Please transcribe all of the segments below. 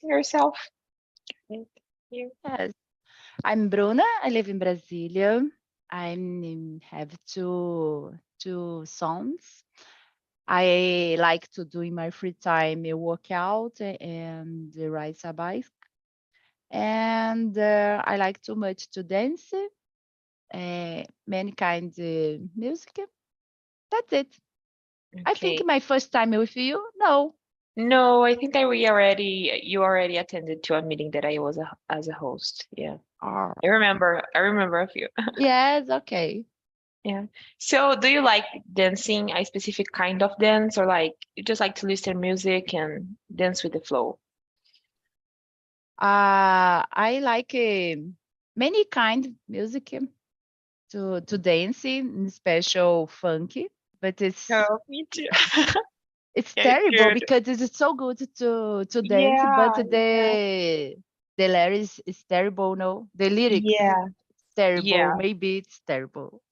yourself. Thank you. Yes, I'm Bruna. I live in Brasilia. I have two sons. I like to do in my free time a workout and ride a bike. And I like too much to dance, many kinds of music. That's it. I think Okay. my first time with you. No. No, I think that you already attended to a meeting that I was as a host. Yeah. Oh, I remember a few. yes, okay. Yeah. So do you like dancing a specific kind of dance, or like you just like to listen music and dance with the flow? I like many kind of music to dance in, special funky, but Oh, me too. it's Yeah, it's terrible good. because it's so good to dance, but Yeah, yeah, the lyrics is terrible. No, the lyrics yeah, is terrible. yeah. Maybe it's terrible.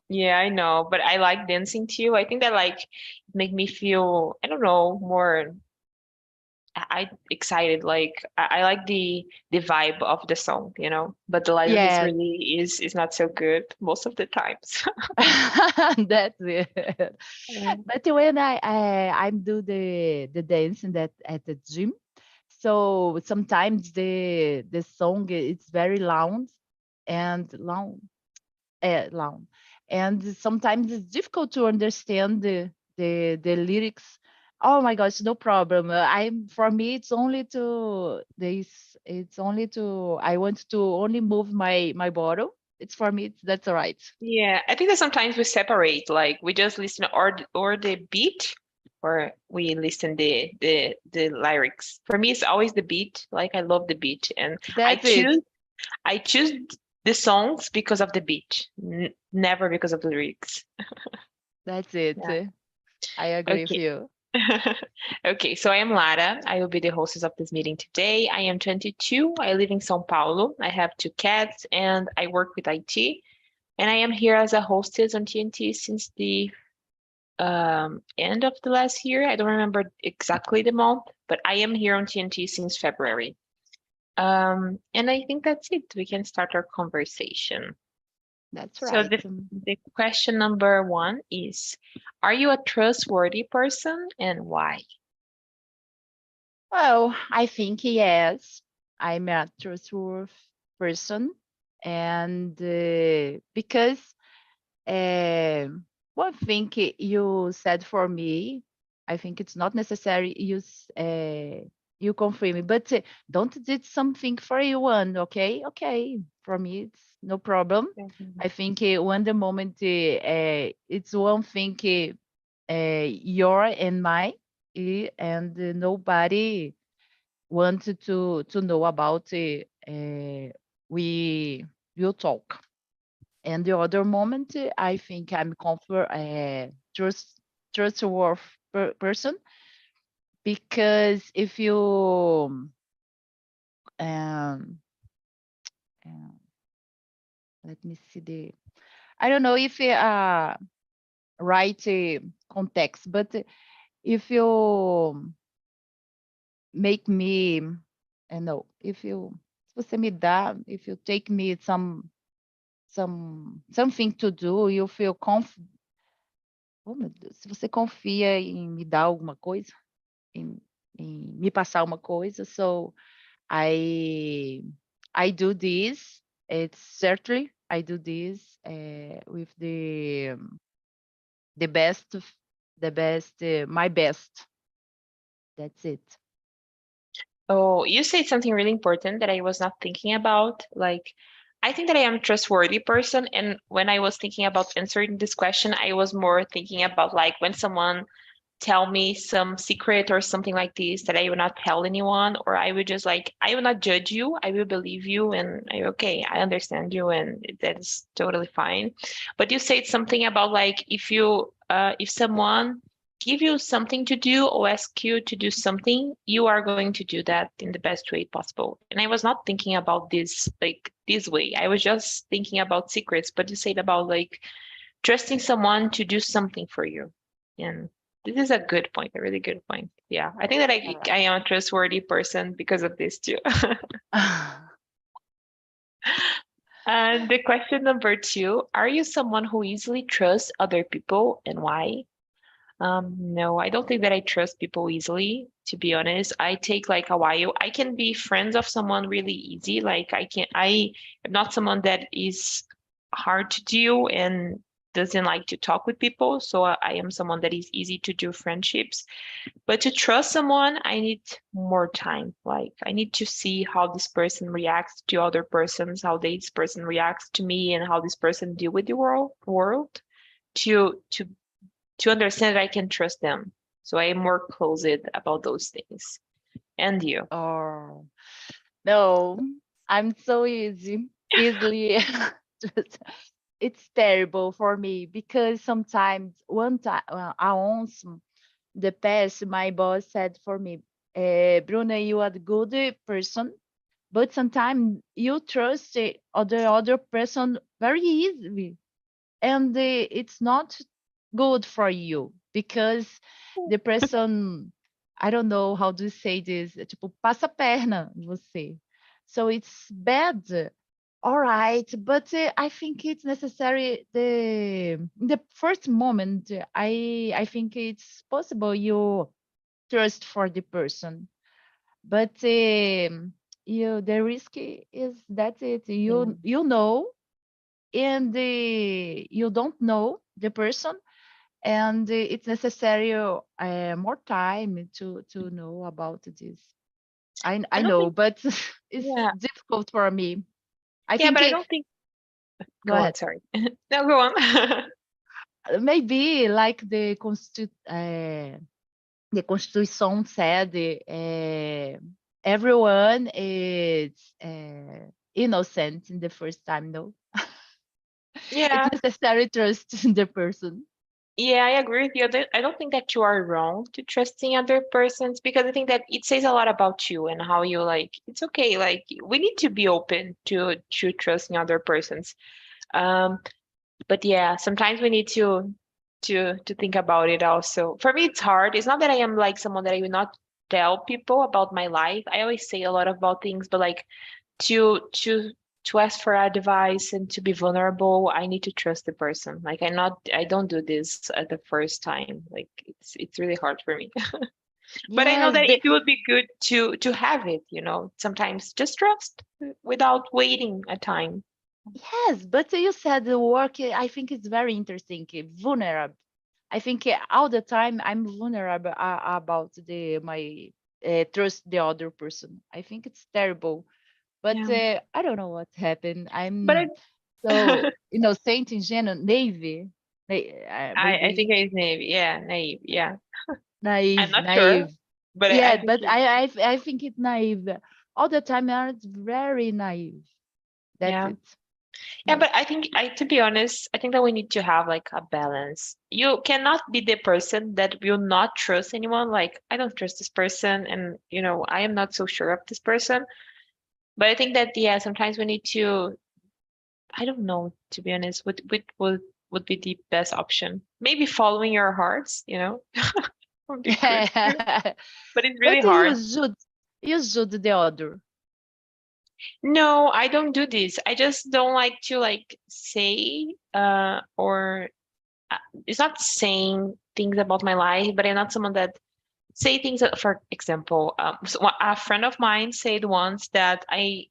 Yeah, I know, but I like dancing too. I think that like make me feel, I don't know, more I excited. Like I like the vibe of the song, you know. But the lyrics Yes, really is not so good most of the times. that's it. Yeah. But when I do the dancing that at the gym, so sometimes the song is very loud and loud, and sometimes it's difficult to understand the lyrics. Oh my gosh, no problem. I'm for me it's only to this. It's only to I want to only move my bottle. It's for me. That's all right. Yeah, I think that sometimes we separate, like we just listen or the beat, or we listen the lyrics. For me, it's always the beat. Like I love the beat, and I That's it. choose I choose the songs because of the beat, never because of the lyrics. That's it. Yeah. I agree with Okay. you. Okay, so I am Lara. I will be the hostess of this meeting today. I am 22. I live in São Paulo. I have two cats and I work with IT. And I am here as a hostess on TNT since the end of the last year. I don't remember exactly the month, but I am here on TNT since February. And I think that's it. We can start our conversation. That's So right. the question number one is, are you a trustworthy person and why? Well, I think yes. I'm a trustworthy person, and because uh, one thing you said for me, I think it's not necessary you confirm it, but don't did something for you one, okay? Okay, for me it's no problem. I Mhm. think when the moment it's one thing your and mine, and nobody wanted to know about it. We will talk. And the other moment, I think I'm comfort trustworthy person, because if you um, uh, let me see the I don't know if right context, but if you make me, no, if you se você me dá, if you take me something to do, you feel oh meu Deus, se você confia em me dar alguma coisa, em, em me passar uma coisa, so I I do this. It's certainly I do this with the best, my best. That's it. Oh, you said something really important that I was not thinking about. Like, I think that I am a trustworthy person. And when I was thinking about answering this question, I was more thinking about like when someone tell me some secret or something like this that I will not tell anyone, or I will just like, I will not judge you. I will believe you and okay, I understand you and that is totally fine. But you said something about like if someone give you something to do or ask you to do something, you are going to do that in the best way possible. And I was not thinking about this like this way. I was just thinking about secrets, but you said about like trusting someone to do something for you. And this is a good point, a really good point. yeah, I think that All right. I am a trustworthy person because of this too. And the question number 2, are you someone who easily trusts other people and why? No, I don't think that I trust people easily, to be honest. I take like a while. I can be friends of someone really easy. Like I am not someone that is hard to deal and doesn't like to talk with people. So I am someone that is easy to do friendships. But to trust someone, I need more time. Like I need to see how this person reacts to other persons, how this person reacts to me, and how this person deal with the world to to to understand that I can trust them. So I am more closed about those things. And you? Oh, no, I'm so easily. just- It's terrible for me because sometimes one time, once the past, my boss said for me, Bruna, you are a good person, but sometimes you trust the other person very easily, and it's not good for you because the person, I don't know how to say this, tipo, passa a perna em você. So it's bad. All right, but I think it's necessary the first moment. I think it's possible you trust for the person, but you the risk is that it Yeah. you know, and you don't know the person, and it's necessary more time to know about this. I I don't know, think, but it's yeah. difficult for me. I Yeah, think but I don't think, go go on, ahead. sorry. No, go on. Maybe like the Constitution said, everyone is innocent in the first time. No, it's Yeah, necessary trust in the person. yeah, I agree with you. I don't think that you are wrong to trusting other persons because I think that it says a lot about you and how you like. It's okay. Like we need to be open to trusting other persons. Um, but yeah, sometimes we need to think about it also. For me, it's hard. It's not that I am like someone that I will not tell people about my life. I always say a lot about things, but like to to ask for advice and to be vulnerable, I need to trust the person. Like I don't do this at the first time. Like it's really hard for me. But I know Yes, that it would be good to have it, you know, sometimes just trust without waiting a time. yes, but you said the work, I think it's very interesting, vulnerable. I think all the time I'm vulnerable about the my trust the other person. I think it's terrible, but Yeah. I don't know what happened. But I'm so innocent, ingenuous, naive, I maybe think it's naive. Yeah, naive. Yeah. I'm naive, not sure, naive. but I Yeah, think but I think it's naive. All the time I'm very naive. That's yeah. it. Yeah, Yes. but I think to be honest, I think that we need to have like a balance. You cannot be the person that will not trust anyone. Like, I don't trust this person, and you know, I am not so sure of this person. But I think that yeah, sometimes we need to, I don't know, to be honest, would be the best option. Maybe following your hearts, you know, would be good too. But it's really But hard. you should the other. No, I don't do this. I just don't like to like say or uh, it's not saying things about my life, but I'm not someone that say things that, for example, a friend of mine said once that I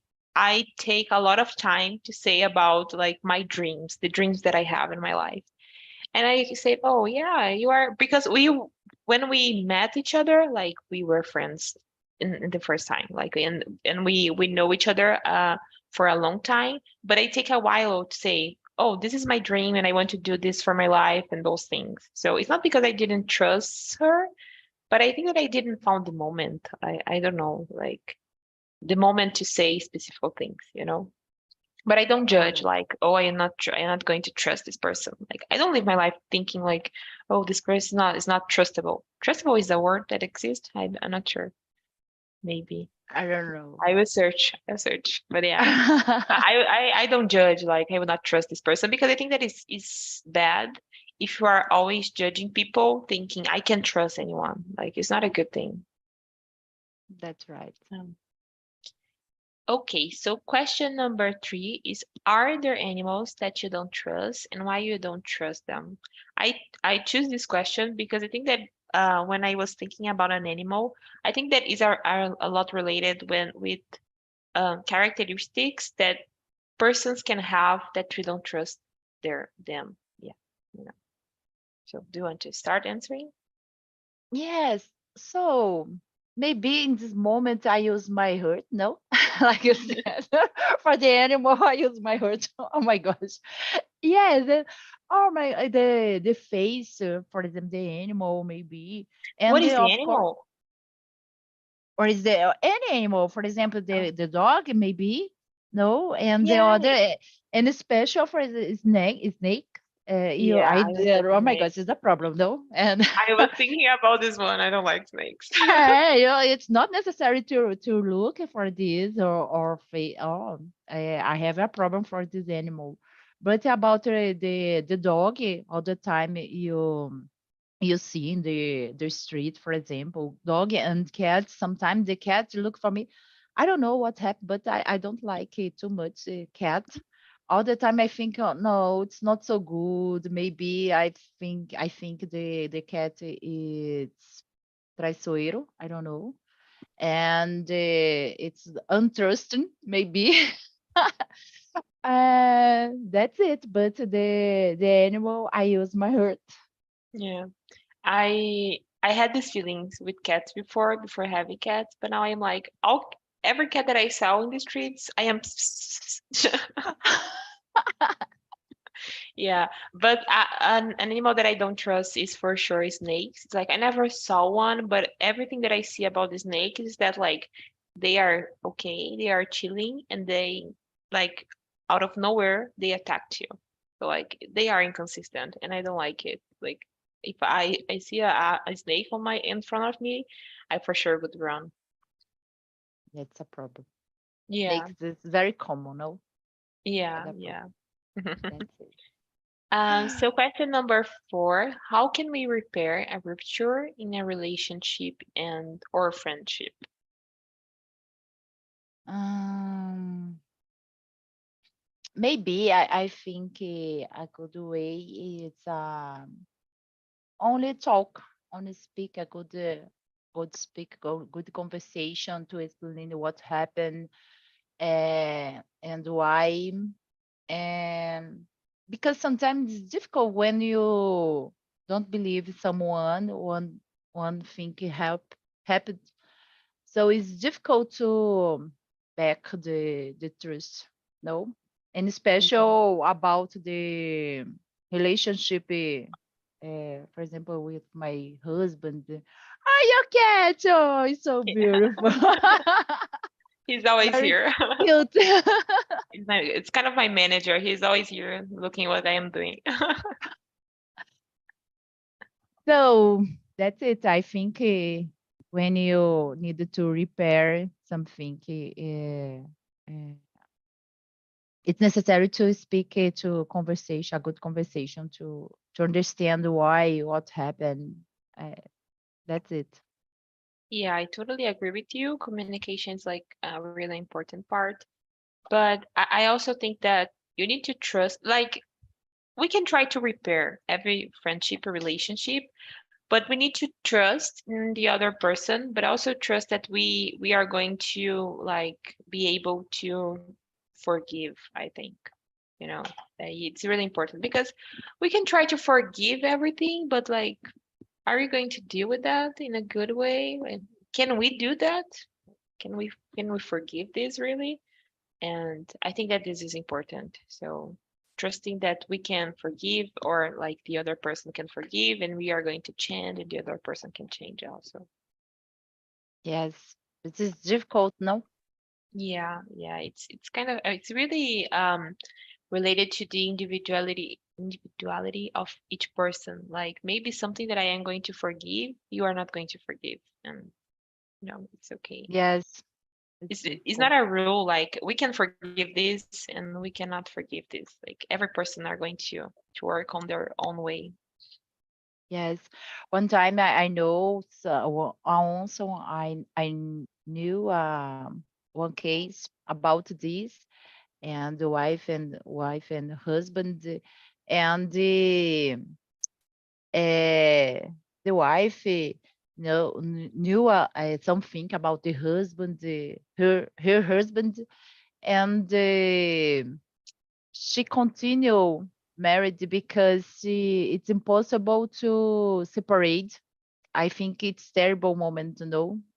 take a lot of time to say about like my dreams, the dreams that I have in my life. And I said, "Oh yeah, you are," because we when we met each other, like we were friends in the first time, like and we know each other for a long time. But I take a while to say, "Oh, this is my dream, and I want to do this for my life," and those things. So it's not because I didn't trust her, but I think that I didn't found the moment. I don't know, like the moment to say specific things, you know. But I don't All judge right. like, oh, I'm not going to trust this person. Like I don't live my life thinking like, oh, this person is not trustable. Trustable is a word that exists. I'm not sure. Maybe I don't know. I will search. I'll search. But yeah, I don't judge like I would not trust this person because I think that is bad if you are always judging people, thinking I can't trust anyone, like it's not a good thing. That's right. Okay, so question number 3 is, are there animals that you don't trust and why you don't trust them? I choose this question because I think that when I was thinking about an animal, I think that is are a lot related with characteristics that persons can have that we don't trust them. Yeah, you know. So do you want to start answering? Yes. So maybe in this moment I use my heart. No, like you said, for the animal I use my heart. Oh my gosh. Yes. Or my the face, for example, the animal maybe, What and is the of course, animal? or is there any animal, for example, the dog maybe. No, and the Yeah, other, and special for the snake. You, yeah, I also oh my snake. gosh, it's a problem, no? And I was thinking about this one. I don't like snakes. It's not necessary to look for this oh, I have a problem for this animal. But about the dog, all the time you see in the street, for example, dog and cats. Sometimes the cats look for me. I don't know what happened, but I don't like it too much. Cat. All the time I think, oh, no, it's not so good. Maybe I think the cat is traiçoeiro. I don't know, and it's untrusting maybe. That's it. But the animal, I use my heart. Yeah. I had these feelings with cats before having cats, but now I'm like, all every cat that I saw in the streets, I am yeah. But an animal that I don't trust is for sure snakes. It's like I never saw one, but everything that I see about the snake is that like they are okay, they are chilling, and they like out of nowhere they attacked you. So like they are inconsistent, and I don't like it. Like if I see a snake on my in front of me, I for sure would run. That's a problem. Yeah, Snakes is very common, no? yeah, That's a problem. yeah. That's it. So question number 4, how can we repair a rupture in a relationship and or friendship? Um, Maybe I think a good way is only talk, only speak a good conversation to explain what happened, and why. And because sometimes it's difficult when you don't believe someone, one thing happened, so it's difficult to back the trust, no? And Yeah. special about the relationship, for example, with my husband. Oh, your cat! Oh, it's so beautiful. He's always Very here. cute. It's kind of my manager. He's always here looking what I am doing. So that's it. I think when you need to repair something, it's necessary to speak to conversation, a good conversation to understand why, what happened. Uh, that's it. Yeah, I totally agree with you. Communication is like a really important part. But I also think that you need to trust, like, we can try to repair every friendship or relationship, but we need to trust in the other person, but also trust that we are going to like be able to forgive, I think. You know, it's really important because we can try to forgive everything, but like, are we going to deal with that in a good way? And can we do that? Can we forgive this really? And I think that this is important. So trusting that we can forgive or like the other person can forgive and we are going to change and the other person can change also. Yes, it is difficult, no? Yeah, yeah, it's kind of it's really related to the individuality of each person. Like maybe something that I am going to forgive, you are not going to forgive. And it's okay. Yes, it's It's difficult. not a rule like we can forgive this and we cannot forgive this. Like every person are going to work on their own way. Yes. One time I know also knew one case about this, and the wife and husband, and the wife knew something about the husband, her husband, and she continued married because it's impossible to separate. I think it's terrible moment,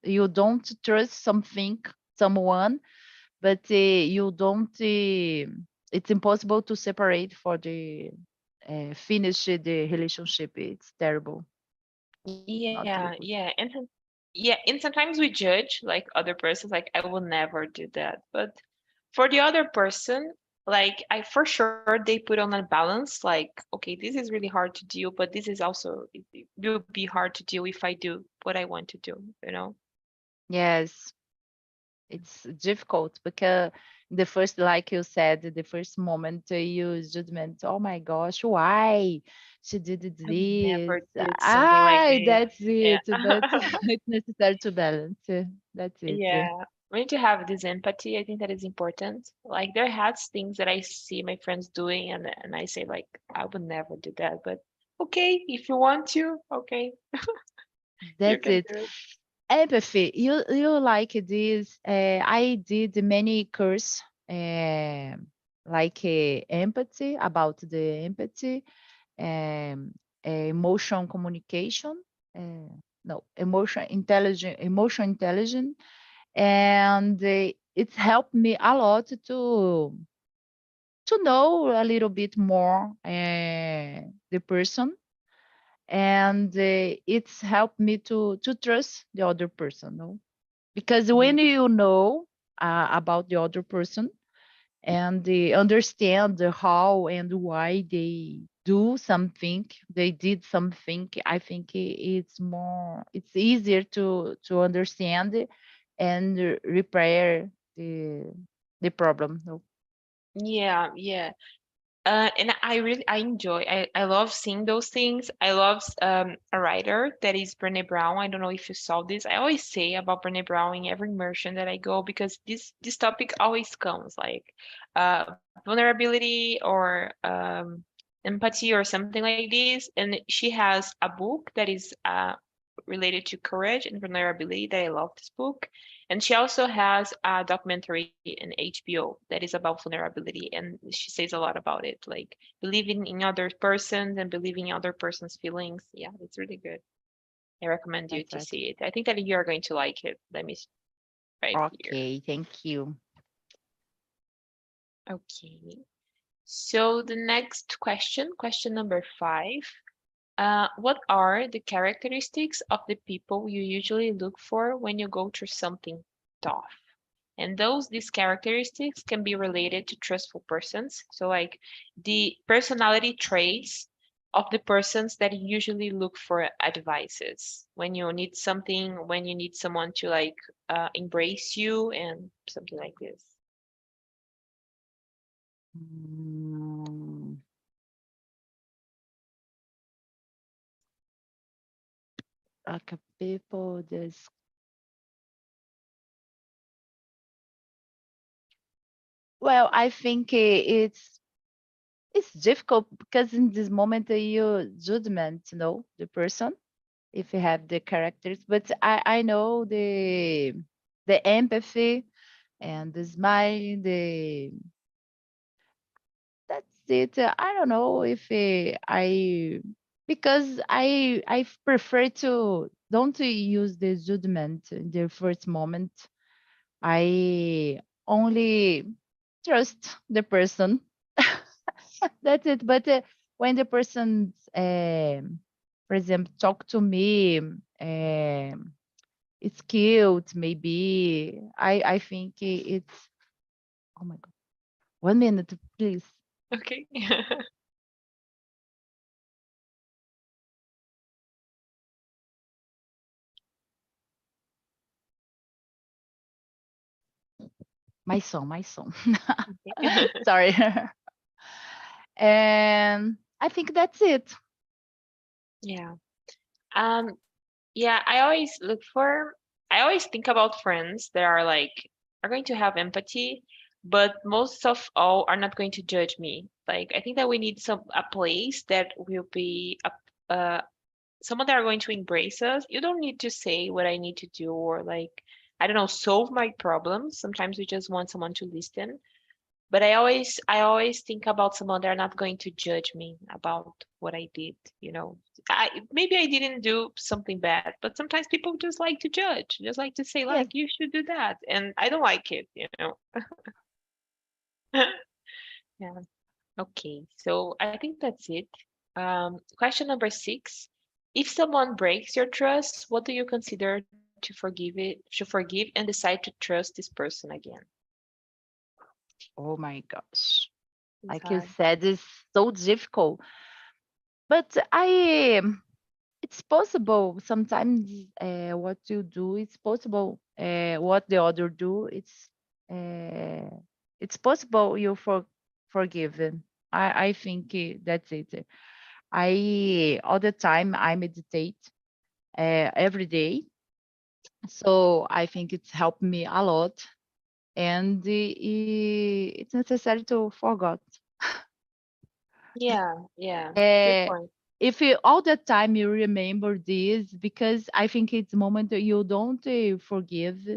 you don't trust someone, but you don't it's impossible to separate for the finish the relationship. It's terrible, not Yeah, good. yeah, yeah, and sometimes we judge like other persons, like I will never do that. But for the other person, like I for sure they put on a balance, like okay, this is really hard to deal, but this is also it will be hard to deal if I do what I want to do, you know? Yes, it's difficult because the first, like you said, the first moment you judgment, oh my gosh, why she did I would this? never did something like this. That's Yeah. it. But it's necessary to balance. That's it. Yeah, we need to have this empathy. I think that is important. Like there has things that I see my friends doing and I say like I would never do that, but okay, if you want to, okay, you That's can it. do it. Empathy. You like this? I did many course, like empathy, about the empathy, um, emotion communication. No, emotion intelligence, and it's helped me a lot to know a little bit more the person, and it's helped me to trust the other person, no? Because when Yeah. you know about the other person, and they understand the how and why they did something, I think it's easier to understand it and repair the problem, no? Yeah, yeah. And I enjoy I love seeing those things. I love a writer that is Brené Brown. I don't know if you saw this. I always say about Brené Brown in every immersion that I go because this topic always comes like vulnerability or empathy or something like this. And she has a book that is related to courage and vulnerability that I love this book. And she also has a documentary in HBO that is about vulnerability, and she says a lot about it, like believing in other persons and believing in other person's feelings. Yeah, it's really good. I recommend you to Perfect. see it. I think that you are going to like it. Let me right here. Okay, thank you. Okay. So the next question, question number 5. What are the characteristics of the people you usually look for when you go through something tough? And these characteristics can be related to trustful persons. So like the personality traits of the persons that usually look for advices when you need something, when you need someone to like embrace you and something like this. Mm, like a people this well, I think it's difficult because in this moment you judgment, the person if you have the characters, but I know the empathy and the smile, the that's it. I don't know if I because I prefer to don't use the judgment in the first moment. I only trust the person. That's it. But when the person, for example, talk to me, it's cute. Maybe I think it's. Oh my god! 1 minute, please. Okay. My son. Okay. Sorry. And I think that's it. Yeah. Um, yeah, I always think about friends that are are going to have empathy, but most of all are not going to judge me. Like, I think that we need a place that will be someone that are going to embrace us. You don't need to say what I need to do or I don't know, solve my problems. Sometimes we just want someone to listen. But I always think about someone that are not going to judge me about what I did, you know. Maybe I didn't do something bad, but sometimes people just like to judge, just like to say Yes. like you should do that, and I don't like it, you know. Yeah. Okay. So I think that's it. Question number 6. If someone breaks your trust, what do you consider to forgive and decide to trust this person again? Oh my gosh. It's Like you hard. said, it's so difficult. But it's possible sometimes what you do, it's possible what the other do, uh, it's possible you forgiven. I think that's it. I all the time I meditate every day, so I think it's helped me a lot, and it's necessary to forget. Yeah, yeah. Good Uh, point. if you all the time you remember this, because I think it's moment that you don't forgive,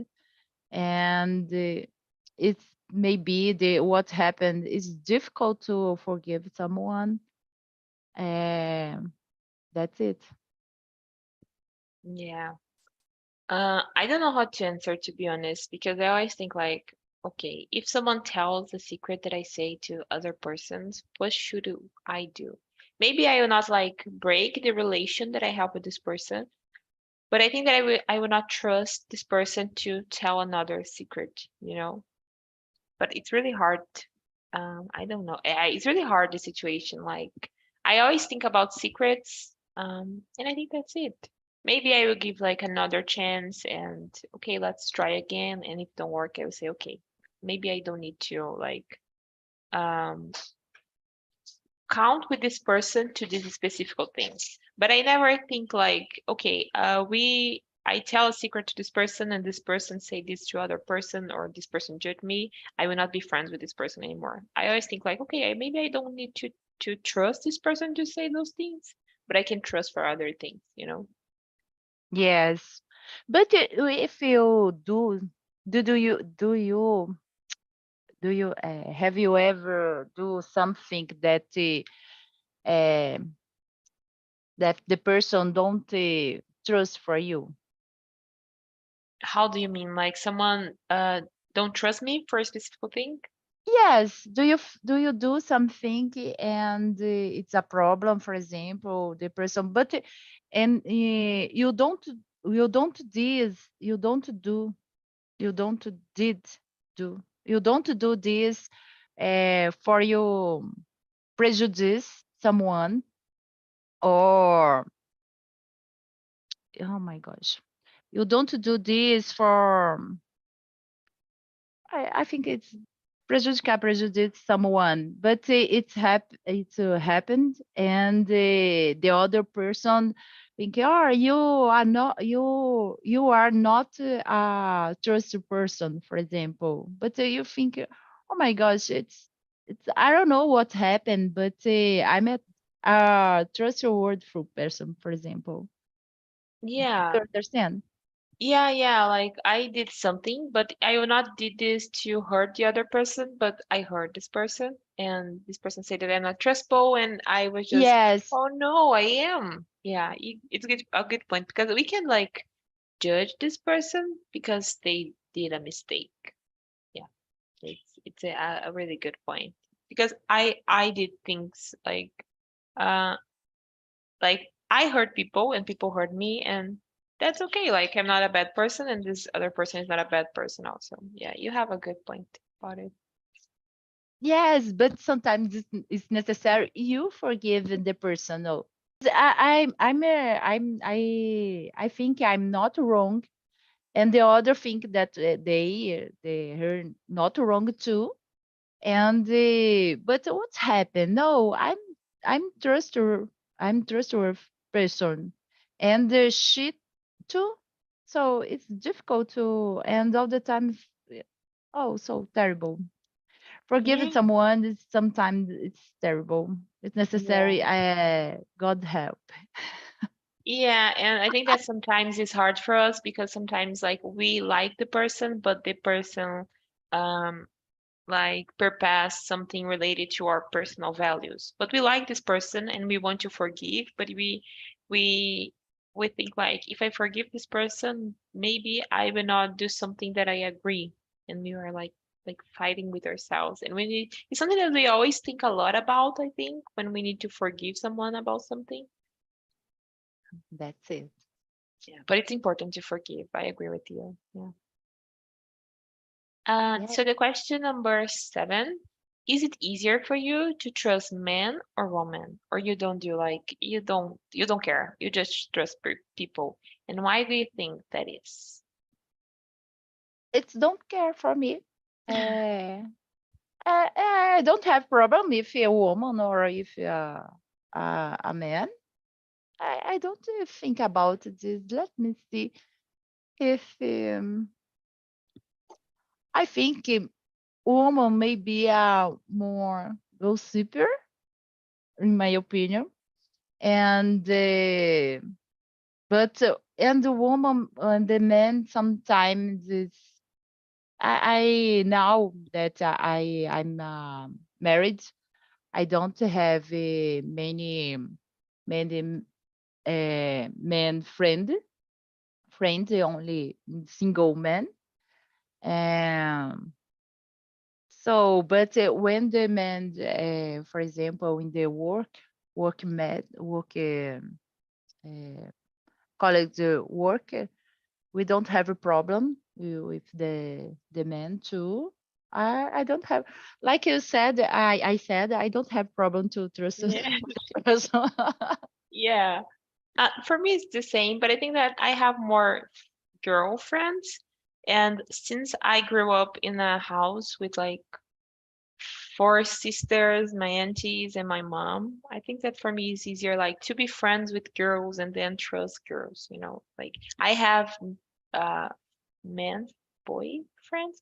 and it's maybe the what happened is difficult to forgive someone. Um, that's it. Yeah. I don't know how to answer, to be honest, because I always think okay, if someone tells a secret that I say to other persons, what should I do? Maybe I will not break the relation that I have with this person, but I think that I will not trust this person to tell another secret, you know? But it's really hard. I don't know. It's really hard, the situation. Like, I always think about secrets, and I think that's it. Maybe I will give another chance and okay, let's try again. And if it don't work, I will say, okay, maybe I don't need to um count with this person to this specific things. But I never think okay, I tell a secret to this person and this person say this to other person or this person judge me. I will not be friends with this person anymore. I always think okay, maybe I don't need to trust this person to say those things, but I can trust for other things, you know? Yes, but if you do you have you ever do something that uh, that the person don't trust for you? How do you mean? Like someone don't trust me for a specific thing? Yes. Do you do something and it's a problem, for example, the person, but and you don't this, you don't did you don't do this for you prejudice someone, or oh my gosh, you don't do this for I think it's prejudice someone, but it's happened, and the other person think, oh, you are not a trusted person, for example. But you think, oh my gosh, it's I don't know what happened, but I'm a trustworthy person, for example. Yeah. You understand? Yeah, yeah, like I did something, but I will not did this to hurt the other person, but I hurt this person, and this person said that I'm not trustful, and I was just, Yes. oh no, I am. Yeah, it's a good point because we can judge this person because they did a mistake. Yeah, it's a really good point because I did things uh like I hurt people and people hurt me and that's okay. Like I'm not a bad person and this other person is not a bad person also. Yeah, you have a good point about it. Yes, but sometimes it's necessary you forgive the person. No, I think I'm not wrong, and the other think that they are not wrong too. And but what's happened? No, I'm trustworthy. I'm trustworthy person, and the she too. So it's difficult to, and all the time, oh, so terrible. Forgiving Yeah, someone is sometimes it's terrible. It's yeah. necessary. God help. Yeah, and I think that sometimes it's hard for us because sometimes like we like the person, but the person um like purpose something related to our personal values. But we like this person and we want to forgive, but we we think like if I forgive this person, maybe I will not do something that I agree. And we are like fighting with ourselves. And it's something that we always think a lot about, I think, when we need to forgive someone about something. That's it. Yeah. But it's important to forgive. I agree with you. Yeah. Yeah, So the question number 7, is it easier for you to trust man or woman? Or you don't do like you don't care. You just trust people. And why do you think that is? it's don't care for me. Uh, I don't have problem if a woman or if a man. I don't think about this. Let me see if I think woman may be more gossiper, in my opinion, and but and the woman and the man sometimes is. I now that I'm married, I don't have many men friends only single men. Um, so, but when the man, for example, in the work uh, college work, we don't have a problem with the men too. I don't have, like you said, I said I don't have problem to trust Yeah. this person. Yeah. For me, it's the same, but I think that I have more girlfriends. And since I grew up in a house with like four sisters, my aunties, and my mom. I think that for me it's easier like to be friends with girls and then trust girls, you know. Like I have uh men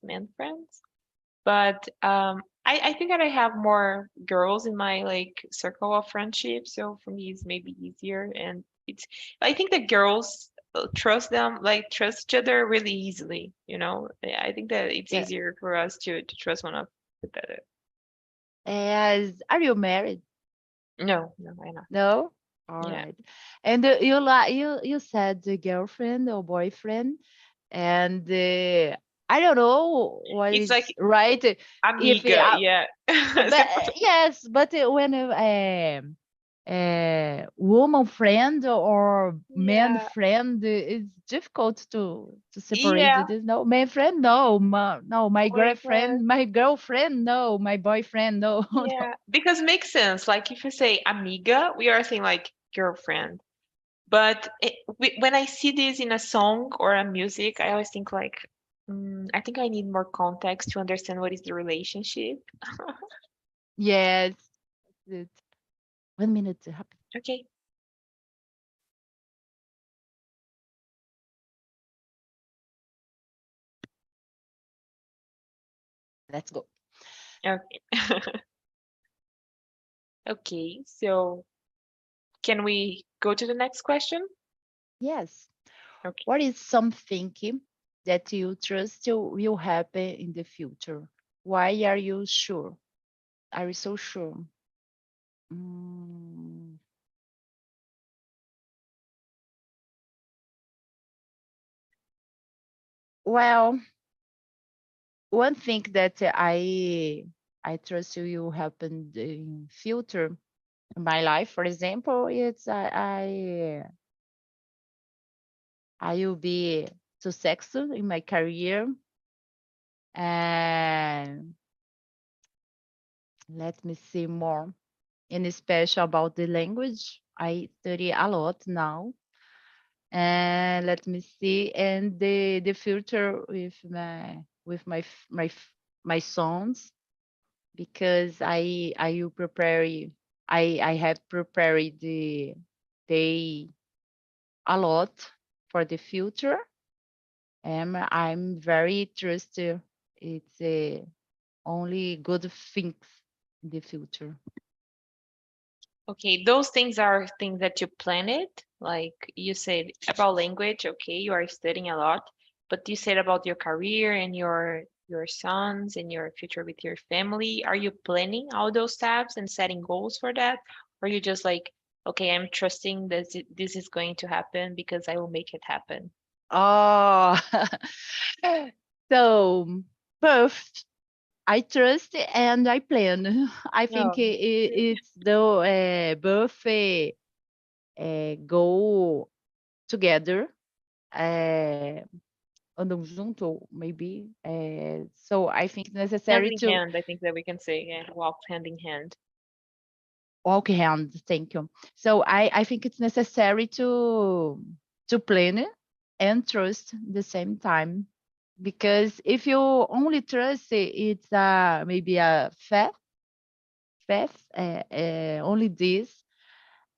man friends, but I think that I have more girls in my like circle of friendship, so for me it's maybe easier and it's I think the girls trust each other really easily, you know. I think that it's Yeah. easier for us to trust one of the other. As are you married? No, no, I know. No? All Yeah. right. And you said the girlfriend or boyfriend, and I don't know what It's is like right. If amiga, yeah. but yes, but when woman friend or man Yeah. friend, it's difficult to separate Yeah. it. No, man friend, no, no, Boyfriend. my girlfriend, no, my boyfriend, no. Yeah. Because it makes sense. Like if you say amiga, we are saying like girlfriend. But when I see this in a song or a music, I always think like, I think I need more context to understand what is the relationship. Yes, it, 1 minute. Happy. Okay. Let's go. Okay. Okay. So can we go to the next question? Yes. Okay. What is something that you trust will happen in the future? Why are you sure? Are you so sure? Mm, well, one thing that I trust will happen in future in my life, for example, it's I will be successful in my career, and let me see more. And especially about the language, I study a lot now. And let me see, and the future with my sons, because I will prepare. I have prepared they a lot for the future, and I'm very trusted. It's only good things in the future. Okay, those things are things that you planned. Like you said about language, okay, you are studying a lot, but you said about your career and your sons and your future with your family. Are you planning all those steps and setting goals for that? Or you just like, okay, I'm trusting that this is going to happen because I will make it happen. Oh, so both. I trust and I plan. I think Oh, it's the both go together, uh, andam junto, maybe. So I think it's hand necessary in to hand, I think that we can say, yeah, walk hand in hand. walk hand. Thank you. So I think it's necessary to plan and trust the same time, because if you only trust, it's maybe a faith, only this.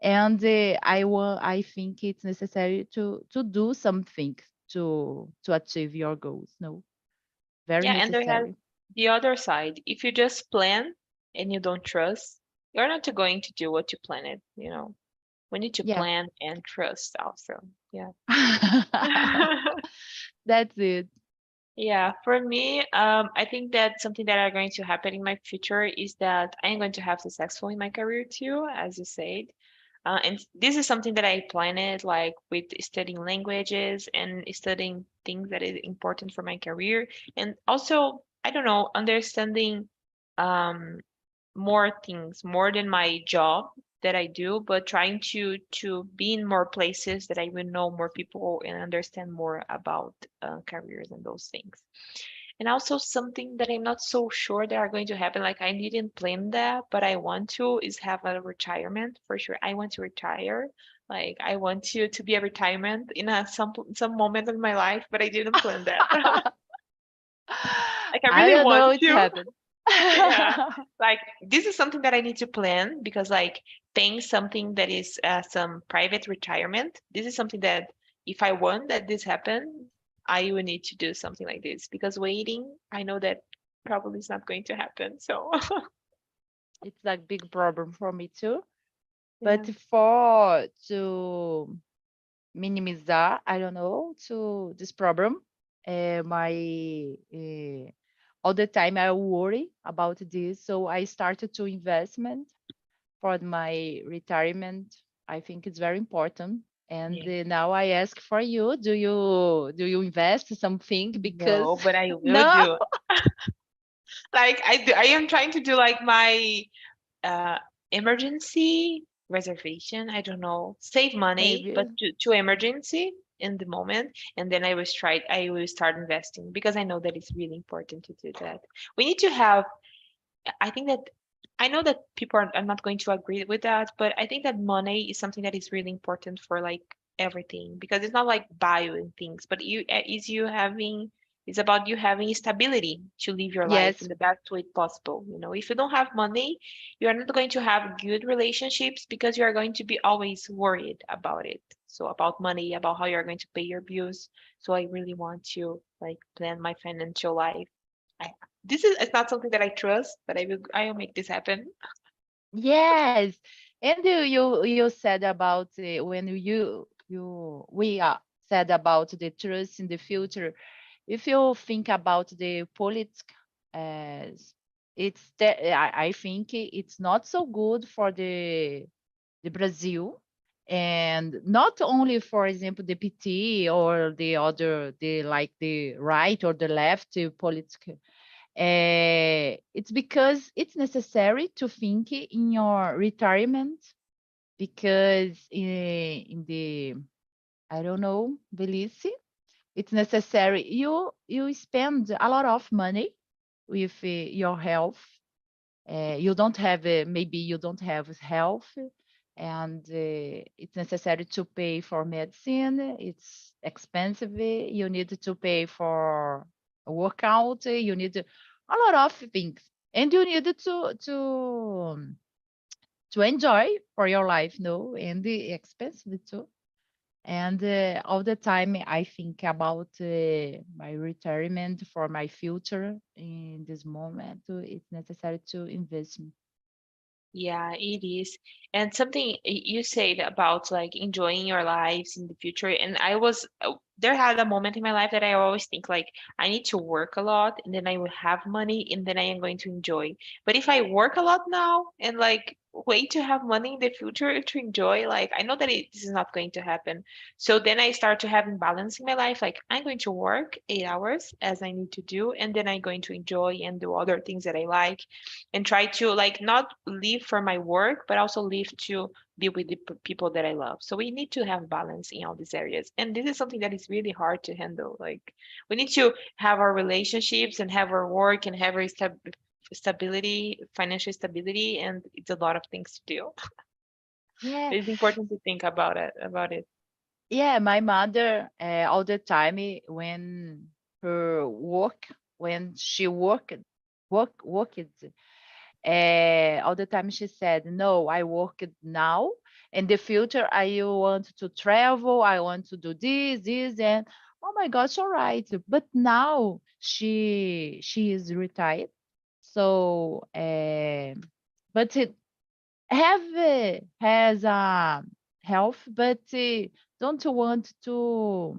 And I think it's necessary to do something to achieve your goals. No, very Yeah, and there has necessary. the other side. If you just plan and you don't trust, you're not going to do what you planned. We need to Yeah. plan and trust also. Yeah. That's it. Yeah, for me, I think that something that are going to happen in my future is that I'm going to have successful in my career too, as you said. And this is something that I planned, like with studying languages and studying things that is important for my career, and also, I don't know, understanding um, more things, more than my job that I do, but trying to be in more places that I will know more people and understand more about careers and those things. And also something that I'm not so sure that are going to happen, like I didn't plan that, but I want to, is have a retirement for sure. I want to retire. Like I want to be a retirement in some moment of my life, but I didn't plan that. Like I I really don't want know it's to. happened. Yeah. Like this is something that I need to plan because like paying something that is some private retirement, this is something that if I want that this happen, I will need to do something like this because waiting, I know that probably is not going to happen. So It's a big problem for me too. yeah. But for to minimize, I don't know, to this problem, my all the time I worry about this. So I started to investment for my retirement. I think it's very important. And Yeah. now I ask for you, do you invest something? Because No, but I will no, do. Like I am trying to do like my uh, emergency reservation. I don't know, save money, maybe. but to emergency in the moment, and then I will start investing because I know that it's really important to do that. We need to have. I think that I know that people are not going to agree with that, but I think that money is something that is really important for like everything because it's not like buying things, but is you having it's about you having stability to live your life Yes, in the best way possible. If you don't have money, you are not going to have good relationships because you are going to be always worried about it. So about money, about how you're going to pay your bills. So I really want to like plan my financial life. I, this is it's not something that I trust, but I will make this happen. yes. And you said about when we said about the trust in the future. If you think about the politics, as I think it's not so good for the Brazil, and not only, for example, the PT or the other, the like the right or the left political. It's because it's necessary to think in your retirement, because in the, I don't know, Belize, it's necessary. You spend a lot of money with your health. You don't have maybe you don't have health, and it's necessary to pay for medicine. It's expensive. You need to pay for a workout. You need a lot of things, and you need to enjoy for your life. No, and the expensive too. And all the time I think about my retirement for my future. In this moment, it's necessary to invest. Yeah, it is. And something you said about like enjoying your lives in the future. And I was, there had a moment in my life that I always think like I need to work a lot and then I will have money and then I am going to enjoy. But if I work a lot now and like wait to have money in the future to enjoy, like I know that this is not going to happen. So then I start to have imbalance in my life. Like I'm going to work 8 hours as I need to do, and then I'm going to enjoy and do other things that I like and try to like not live for my work, but also live to be with the people that I love. So we need to have balance in all these areas. And this is something that is really hard to handle. Like we need to have our relationships and have our work and have our stability, financial stability, and it's a lot of things to do. Yeah, It's important to think about it. yeah. My mother all the time when her work when she worked all the time she said, no, I work now. In the future, I want to travel. I want to do this, and oh my gosh, all right. But now she is retired, so but it have has health, but don't want to.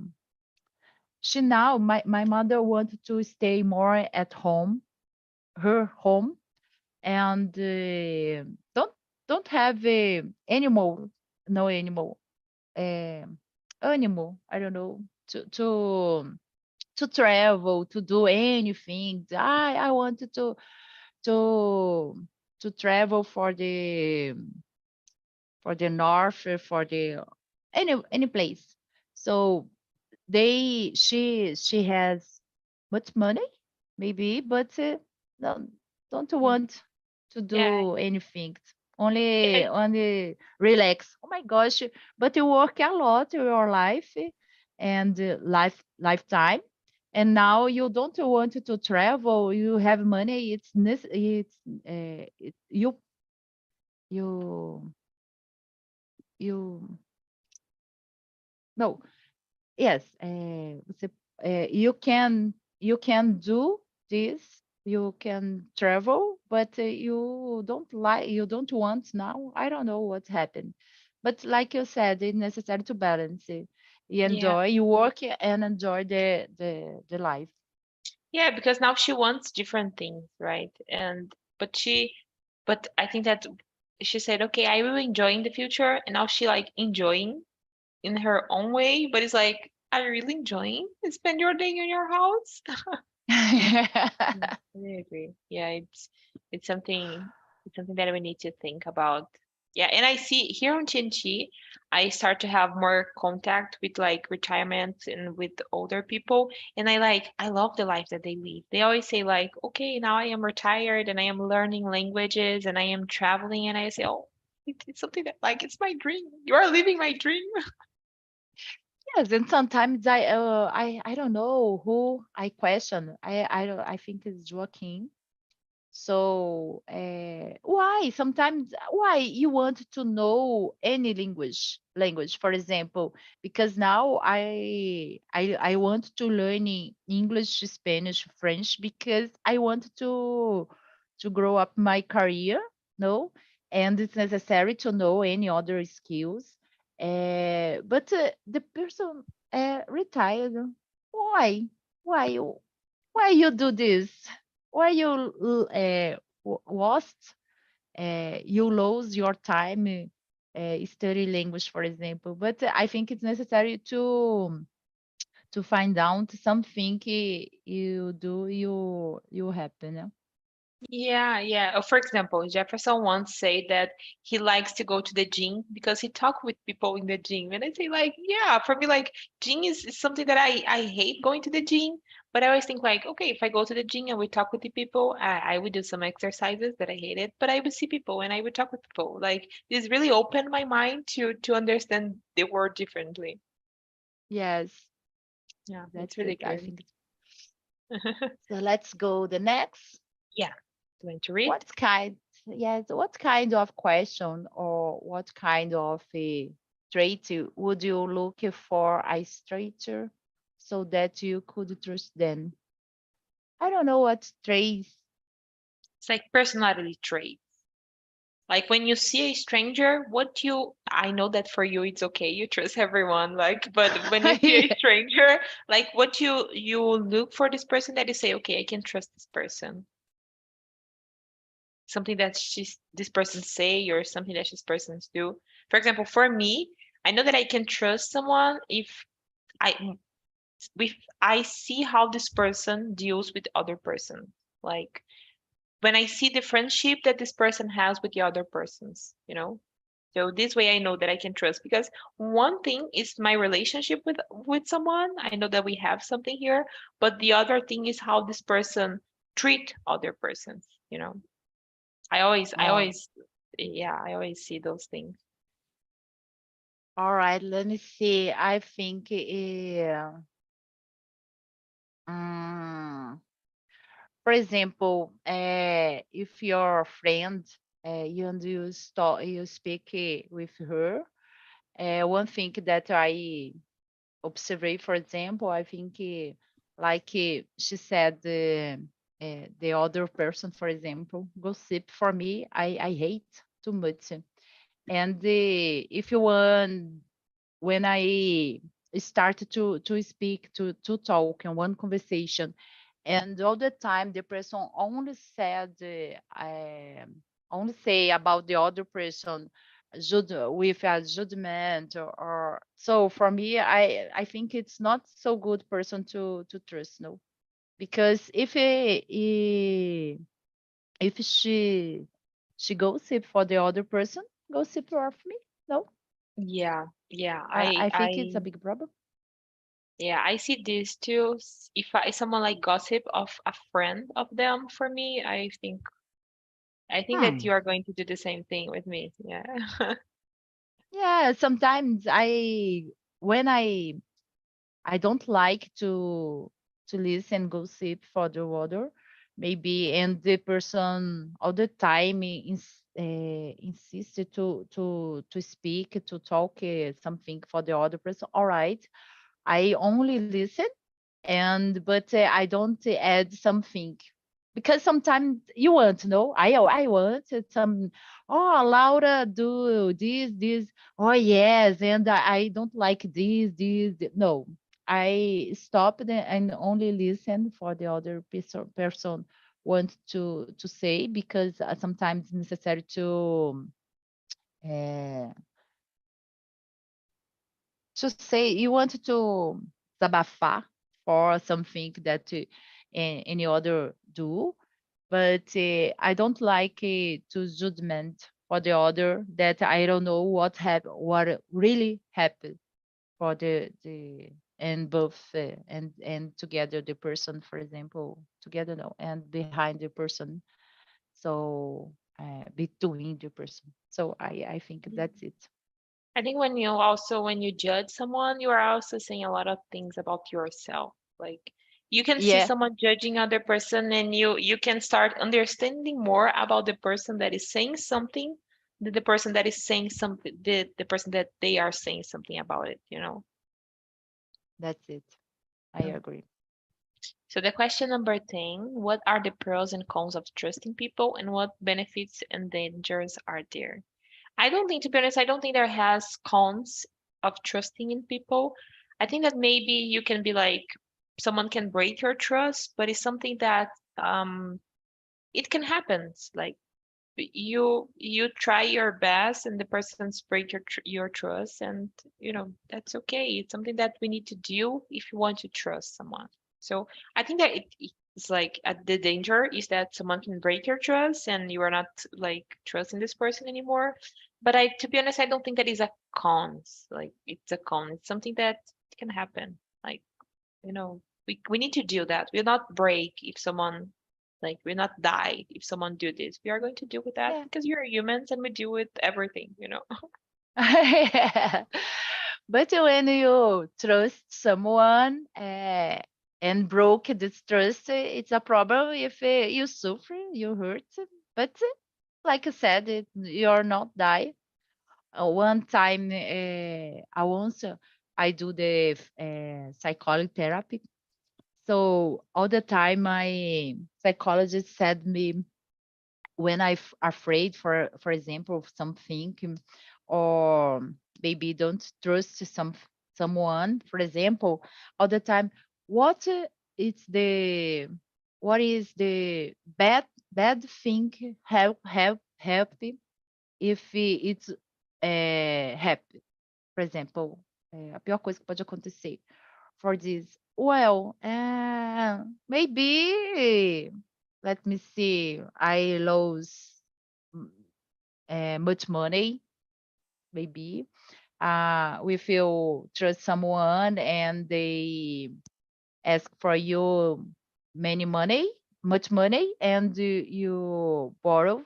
She now my mother want to stay more at home, her home, and don't have a animal, no animal, um animal. I don't know to travel, to do anything. I wanted to to travel for the north, for the any place. So she has much money, maybe, but no, don't Mhm. want to Yeah, do anything. yeah, Only relax. Oh my gosh! But you work a lot in your life and lifetime, and now you don't want to travel. You have money. You you no. Yes, you can do this, you can travel, but you don't want now. I don't know what happened, but like you said, it's necessary to balance it. You yeah, enjoy, you work and enjoy the life. yeah. Because now she wants different things, right? But I think that she said, okay, I will enjoy in the future, and now she like enjoying in her own way, but it's like, are you really enjoying spend your day in your house? Mm, I agree. Yeah, it's something that we need to think about. Yeah, and I see here on TNT, I start to have more contact with like retirement and with older people, and I love the life that they live. They always say like, okay, now I am retired and I am learning languages and I am traveling, and I say, oh, it's something that like it's my dream. You are living my dream. Yes, and sometimes I don't know who I question. I think it's Joaquin. So, why sometimes why you want to know any language, for example, because now I want to learn English, Spanish, French because I want to grow up my career, no, and it's necessary to know any other skills. But the person retired. Why? Why you? Why you do this? Why you lost? You lose your time study language, for example. But I think it's necessary to find out something you do you happen. Yeah? Yeah, yeah. For example, Jefferson once said that he likes to go to the gym because he talk with people in the gym. And I say like, yeah, for me, like gym is something that I hate going to the gym, but I always think like, okay, if I go to the gym and we talk with the people, I would do some exercises that I hated, but I would see people and I would talk with people. Like this really opened my mind to understand the world differently. Yes, Yeah, it's that's really it. I good. think. So let's go the next. Yeah. Do you want to read? What kind? Yes, what kind of question or what kind of trait would you look for a stranger so that you could trust them? I don't know what traits. It's like personality trait. Like when you see a stranger, I know that for you it's okay, you trust everyone, like, but when you see a Yeah. stranger, like what you look for this person that you say, okay, I can trust this person. Something that this person say or something that this person do. For example, for me, I know that I can trust someone I if I see how this person deals with other person. Like when I see the friendship that this person has with the other persons, you know? So this way I know that I can trust because one thing is my relationship with someone. I know that we have something here, but the other thing is how this person treat other persons, you know? I Oh, always yeah, I always see those things. all right. Let me see. I think mm, for example, if your friend, you and you speak with her, one thing that I observe, for example, I think like she said, the other person, for example, gossip for me, I hate too much. And if you want, when I start to speak, to talk in one conversation, and all the time the person only said, only say about the other person, with a judgment, or so for me, I think it's not so good person to trust, no, because if she gossip for the other person, gossip for me, no, Yeah, yeah, I think it's a big problem. yeah, I see this too. If someone like gossip of a friend of them for me, I think that Hmm. you are going to do the same thing with me. Yeah. Yeah, sometimes when I don't like to listen gossip for the other, maybe, and the person all the time insisted to speak, to talk something for the other person. All right, I only listen, and but I don't add something, because sometimes you want to know. I want some. Oh, Laura, do this. Oh yes, and I don't like this. No, I stop and only listen for the other person want to say, because sometimes it's necessary uh, to say you want to desabafar for something that any other do, but I don't like to judgment for the other that I don't know what really happened for the and both and together the person, for example, together, no, and behind the person, so between the person. So I think that's it. I think when you judge someone, you are also saying a lot of things about yourself. Like you can see Yeah, someone judging other person and you can start understanding more about the person that is saying something than the person that is saying something the person that they are saying something about it, you know? that's it. I Mm. agree. So the question number 10, what are the pros and cons of trusting people and what benefits and dangers are there? I don't think, to be honest, I don't think there has cons of trusting in people. I think that maybe you can be like, someone can break your trust, but it's something that it can happen. It's like you try your best and the person's break your trust, and that's okay. It's something that we need to do if you want to trust someone. So I think that it's like the danger is that someone can break your trust and you are not like trusting this person anymore. But to be honest, I don't think that is a cons. Like it's a con. It's something that can happen. Like we need to do that. We'll not break if someone we'll not die if someone do this. We are going to deal with that Yeah. because we're humans and we deal with everything, Yeah. But when you trust someone and broke this trust, it's a problem if you suffer, you hurt. But like I said, you're not die. One time, I once I do the psychology therapy. So all the time, my psychologist said me when I'm afraid, for example, of something, or maybe don't trust someone, for example, all the time, what is the what is the bad thing help if it's happy, por exemplo, a pior coisa que pode acontecer for this. Well, maybe, let me see, I lose mm, much money, maybe. If you trust someone and they ask for you much money, and you borrow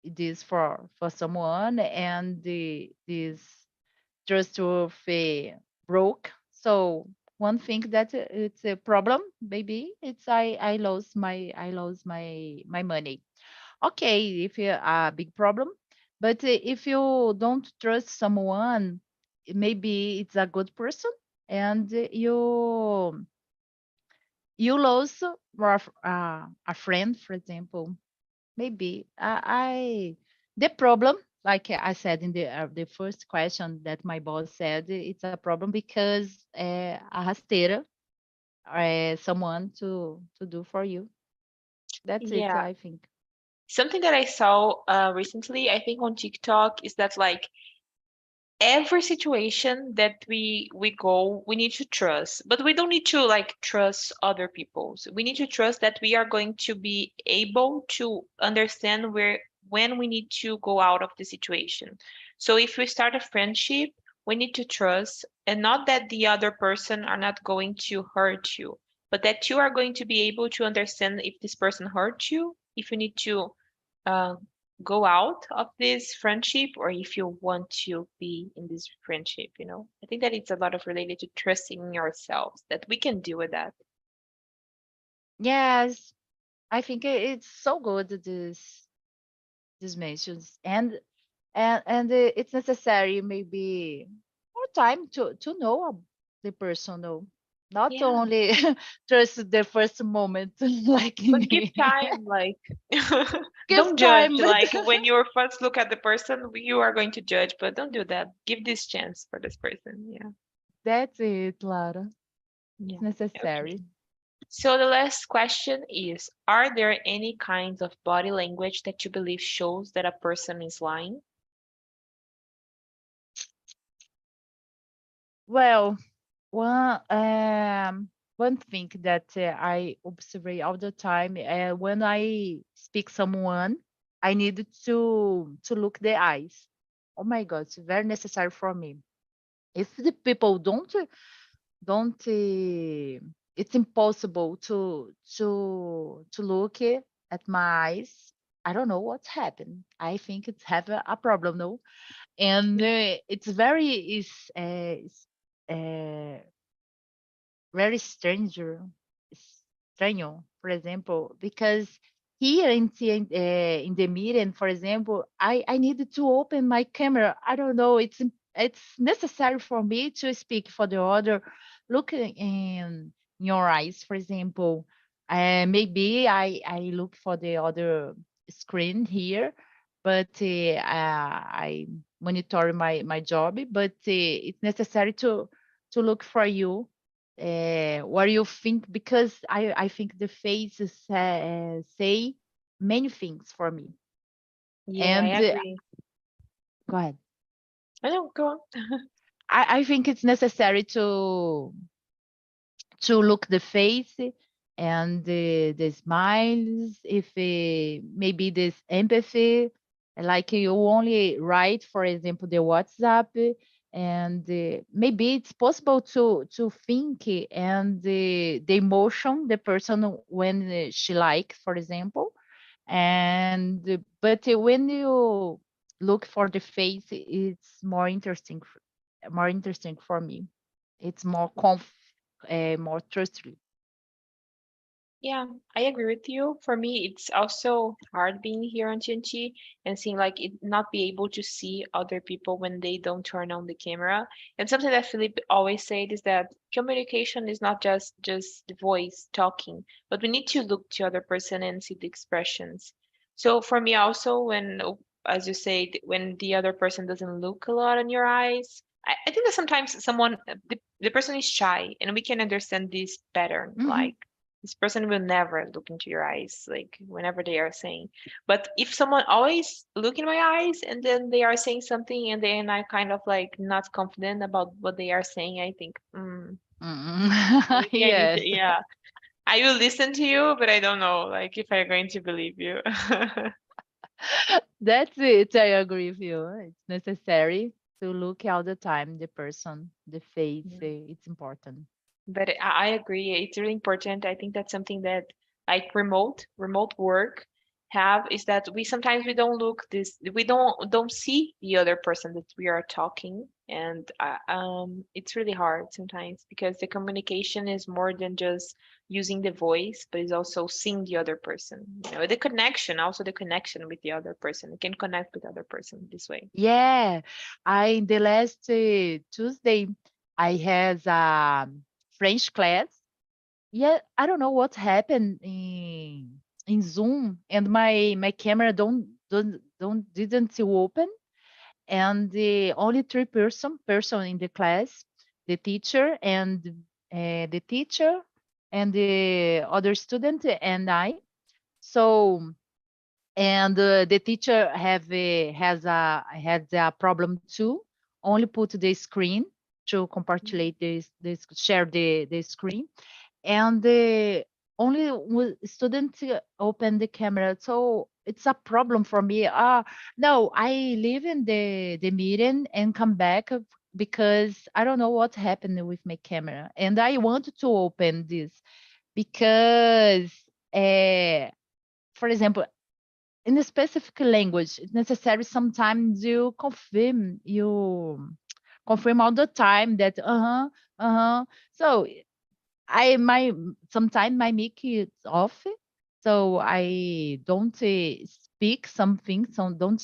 this for someone, and this trust will broke. So one thing that it's a problem, maybe it's I lost my money. Okay, if you a big problem, but if you don't trust someone, maybe it's a good person, and you lose a friend, for example. Maybe the problem, like I said in the first question that my boss said, it's a problem because a rasteira, someone to do for you. That's it, Yeah. I think. Something that I saw recently, I think on TikTok, is that like every situation that we go, we need to trust, but we don't need to like trust other people. So we need to trust that we are going to be able to understand where when we need to go out of the situation. So if we start a friendship, we need to trust, and not that the other person are not going to hurt you, but that you are going to be able to understand if this person hurt you, if you need to uh, go out of this friendship, or if you want to be in this friendship, you know. I think that it's a lot of related to trusting yourselves that we can deal with that. Yes, I think it's so good, these mentions, and it's necessary, maybe more time to know the person, no, not Yeah, only trust the first moment, like but give time, like give don't judge. time. Like when you first look at the person, you are going to judge, but don't do that. Give this chance for this person. Yeah. That's it, Lara. It's Yeah. Okay. necessary. So the last question is, are there any kinds of body language that you believe shows that a person is lying? Well, one thing that I observe all the time, when I speak someone, I need to look the eyes. Oh my God, it's very necessary for me. If the people don't it's impossible to look at my eyes. I don't know what's happened. I think it's have a problem, no? And it's uh, very estranho, for example, because here in the meeting, for example, I needed to open my camera. I don't know. It's necessary for me to speak for the other. Look in your eyes, for example. Maybe I look for the other screen here, but I monitor my job. But it's necessary to look for you, what you think, because I think the faces say many things for me. Yeah, I And agree. go ahead. I don't go on. I think it's necessary to look the face and the smiles, if maybe this empathy, like you only write, for example, the WhatsApp, and maybe it's possible to think and the emotion the person when she likes, for example, and but when you look for the face, it's more interesting for me. It's more more trustful. Yeah, I agree with you. For me, it's also hard being here on TNT and seeing like it not be able to see other people when they don't turn on the camera. And something that Philip always said is that communication is not just the voice talking, but we need to look to other person and see the expressions. So for me also, when as you said, when the other person doesn't look a lot in your eyes, I think that sometimes someone the person is shy and we can understand this pattern Mhm. like this person will never look into your eyes like whenever they are saying, but if someone always look in my eyes and then they are saying something and then I kind of like not confident about what they are saying, I think Mm. maybe I need to, Yes, yeah, I will listen to you but I don't know like if I'm going to believe you. that's it. I agree with you. It's necessary to look all the time the person, the face. It's important. But I agree. It's really important. I think that's something that like remote work have is that we sometimes we don't look this we don't see the other person that we are talking and it's really hard sometimes because the communication is more than just using the voice but it's also seeing the other person, you know, the connection, also the connection with the other person. You can connect with the other person this way. Yeah, I the last Tuesday I had a French class. Yeah, I don't know what happened in Zoom, and my camera don't didn't open, and the only three person in the class, the teacher and the teacher and the other student and I. So and the teacher has a problem too. Only put the screen to comparte this share the screen, and the only student open the camera, so it's a problem for me. No, I leave in the meeting and come back because I don't know what happened with my camera, and I want to open this because uh, for example, in a specific language, it's necessary sometimes you confirm all the time that uh-huh. So I my sometimes my mic is off, so I don't speak something. So don't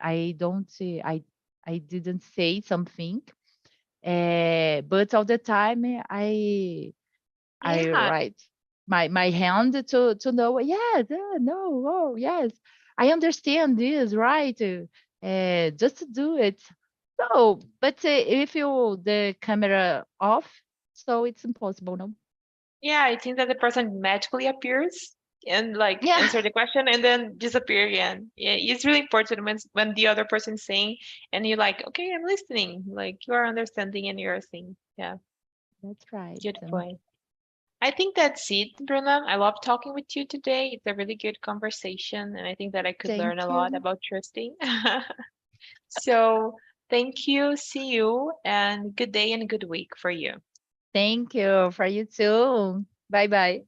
I don't I didn't say something. But all the time I Yeah. write my hand to know. Yes, no, oh yes, I understand this, right? Just to do it. So, but if you the camera off, so it's impossible, no? Yeah, I think that the person magically appears and like Yeah, answer the question and then disappear again. Yeah, it's really important when the other person's saying and you're like, okay, I'm listening. Like you are understanding and you're saying. Yeah, that's right. good point. I think that's it, Bruna. I love talking with you today. It's a really good conversation, and I think that I could learn Thank a lot you. about trusting. So thank you, see you, and good day and good week for you. Thank you for you too. Bye bye.